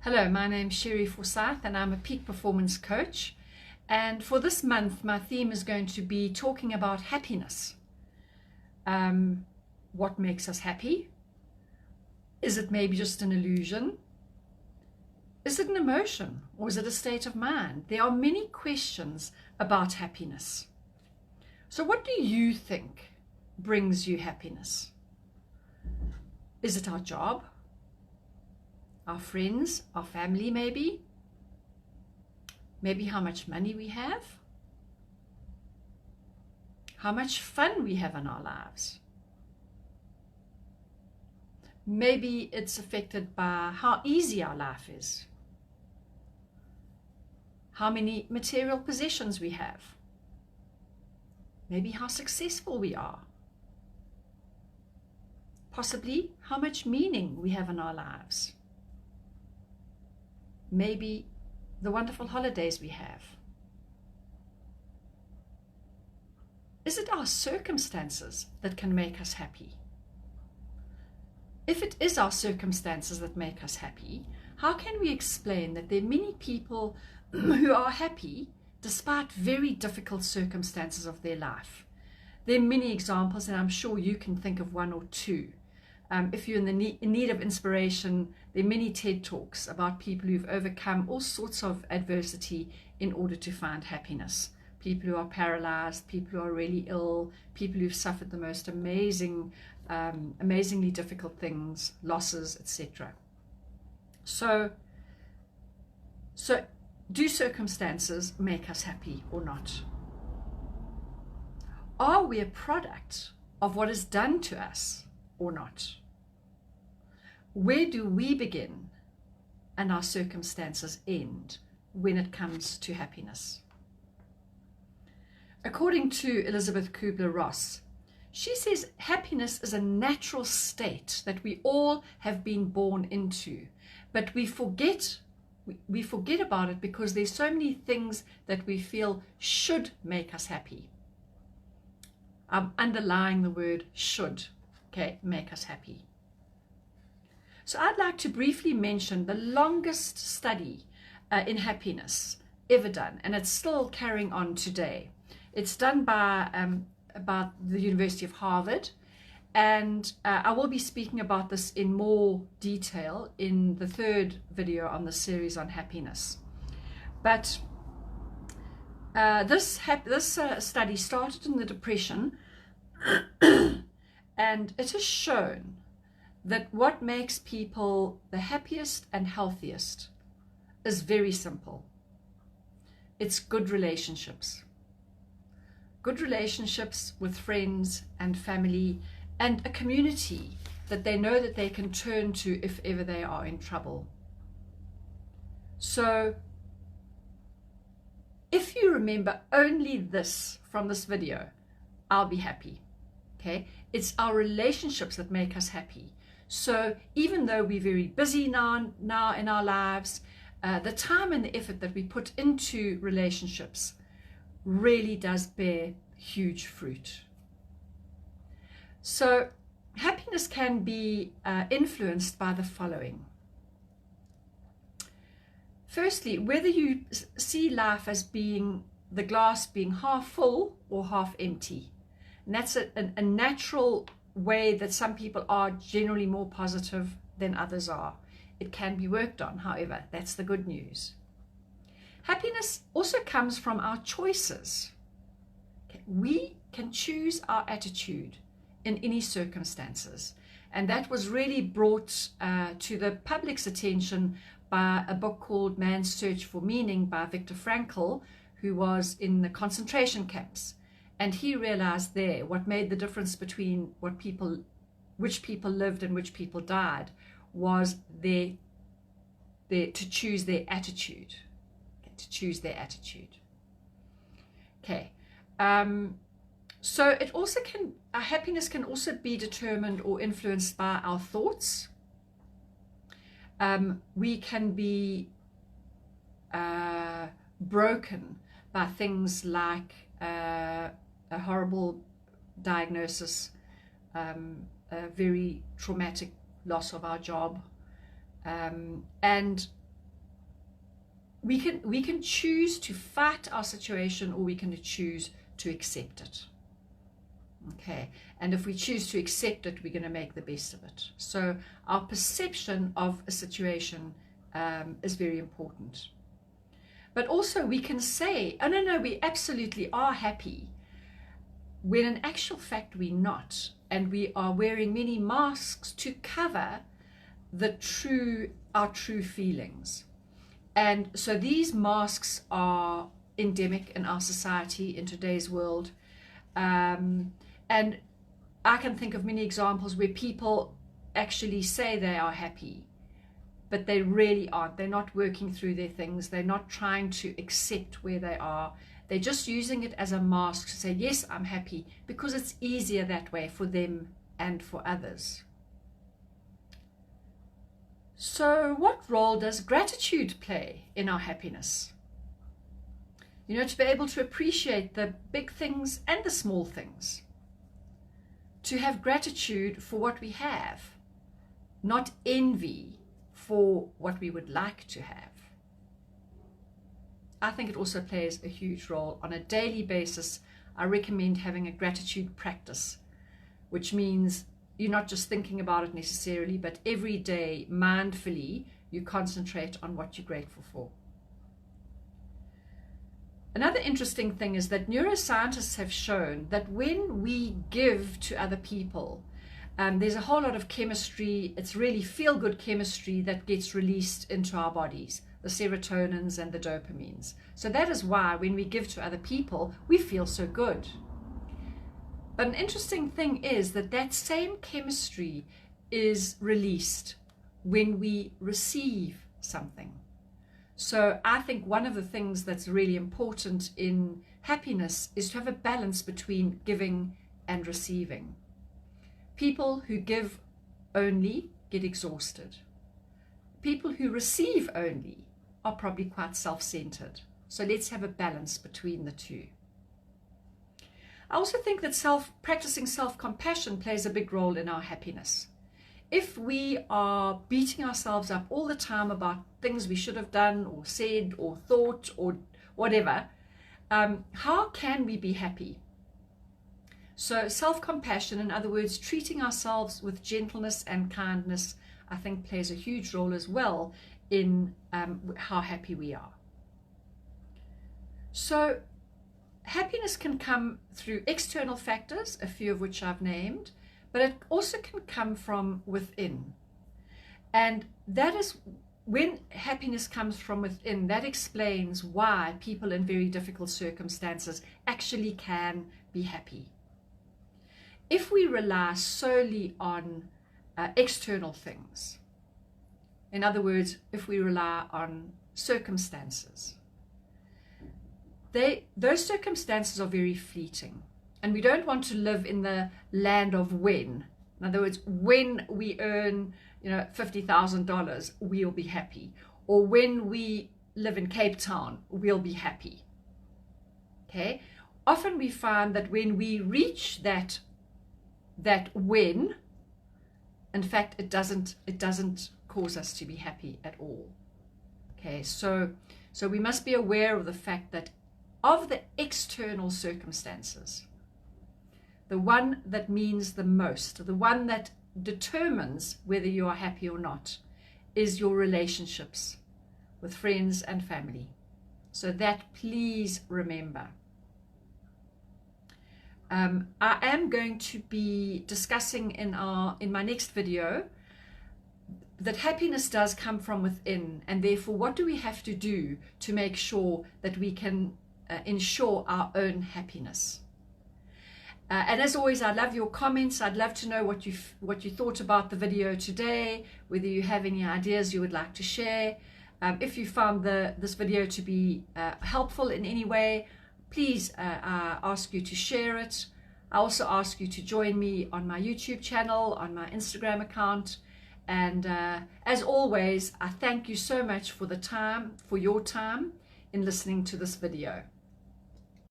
Hello, my name's Sherry Forsyth and I'm a peak performance coach. And for this month, my theme is going to be talking about happiness. What makes us happy? Is it maybe just an illusion? Is it an emotion or is it a state of mind? There are many questions about happiness. So what do you think brings you happiness? Is it our job? Our friends, our family maybe? Maybe how much money we have? How much fun we have in our lives? Maybe it's affected by how easy our life is. How many material possessions we have. Maybe how successful we are. Possibly how much meaning we have in our lives. Maybe the wonderful holidays we have. Is it our circumstances that can make us happy? If it is our circumstances that make us happy, how can we explain that there are many people who are happy despite very difficult circumstances of their life? There are many examples, and I'm sure you can think of one or two. If you're in need of inspiration, there are many TED Talks about people who've overcome all sorts of adversity in order to find happiness. People who are paralyzed, people who are really ill, people who've suffered the most amazingly difficult things, losses, etc. So do circumstances make us happy or not? Are we a product of what is done to us or not? Where do we begin and our circumstances end when it comes to happiness? According to Elizabeth Kubler-Ross, she says happiness is a natural state that we all have been born into, but we forget about it because there's so many things that we feel should make us happy. I'm underlying the word should, okay, make us happy. So I'd like to briefly mention the longest study in happiness ever done, and it's still carrying on today. It's done by about the University of Harvard, and I will be speaking about this in more detail in the third video on the series on happiness. But this study started in the Depression, and it has shown that what makes people the happiest and healthiest is very simple. It's good relationships. Good relationships with friends and family and a community that they know that they can turn to if ever they are in trouble. So if you remember only this from this video, I'll be happy. Okay? It's our relationships that make us happy. So even though we're very busy now in our lives, the time and the effort that we put into relationships really does bear huge fruit. So happiness can be influenced by the following. Firstly, whether you see life as being the glass being half full or half empty. And that's a natural way that some people are generally more positive than others are. It can be worked on, however, that's the good news. Happiness also comes from our choices. Okay. We can choose our attitude in any circumstances, and that was really brought to the public's attention by a book called Man's Search for Meaning by Viktor Frankl, who was in the concentration camps. And he realized there what made the difference between which people lived and which people died was to choose their attitude. Okay, to choose their attitude. Okay. So it also our happiness can also be determined or influenced by our thoughts. We can be broken by things like a horrible diagnosis, a very traumatic loss of our job, and we can choose to fight our situation, or we can choose to accept it. Okay, and if we choose to accept it, we're going to make the best of it. So our perception of a situation is very important. But also we can say, oh no, we absolutely are happy, when in actual fact we're not, and we are wearing many masks to cover our true feelings. And so these masks are endemic in our society, in today's world. And I can think of many examples where people actually say they are happy, but they really aren't. They're not working through their things. They're not trying to accept where they are. They're just using it as a mask to say, yes, I'm happy, because it's easier that way for them and for others. So what role does gratitude play in our happiness? You know, to be able to appreciate the big things and the small things. To have gratitude for what we have, not envy for what we would like to have. I think it also plays a huge role. On a daily basis, I recommend having a gratitude practice, which means you're not just thinking about it necessarily, but every day, mindfully, you concentrate on what you're grateful for. Another interesting thing is that neuroscientists have shown that when we give to other people, there's a whole lot of chemistry. It's really feel-good chemistry that gets released into our bodies, the serotonins and the dopamines. So that is why when we give to other people, we feel so good. But an interesting thing is that that same chemistry is released when we receive something. So I think one of the things that's really important in happiness is to have a balance between giving and receiving. People who give only get exhausted. People who receive only are probably quite self-centered. So let's have a balance between the two. I also think that practicing self-compassion plays a big role in our happiness. If we are beating ourselves up all the time about things we should have done or said or thought or whatever, how can we be happy? So self-compassion, in other words, treating ourselves with gentleness and kindness, I think plays a huge role as well in how happy we are. So happiness can come through external factors, a few of which I've named, but it also can come from within. And that is when happiness comes from within, that explains why people in very difficult circumstances actually can be happy. If we rely solely on external things, in other words, if we rely on circumstances, those circumstances are very fleeting. And we don't want to live in the land of when. In other words, when we earn, $50,000, we'll be happy. Or when we live in Cape Town, we'll be happy. Okay? Often we find that when we reach that when, in fact, it doesn't cause us to be happy at all. Okay? So we must be aware of the fact that of the external circumstances, the one that means the most, the one that determines whether you are happy or not, is your relationships with friends and family. So that, please remember. I am going to be discussing in my next video that happiness does come from within, and therefore what do we have to do to make sure that we can ensure our own happiness. And as always, I love your comments. I'd love to know what you thought about the video today, whether you have any ideas you would like to share. If you found this video to be helpful in any way, please I ask you to share it. I also ask you to join me on my YouTube channel, on my Instagram account. And as always, I thank you so much for your time in listening to this video.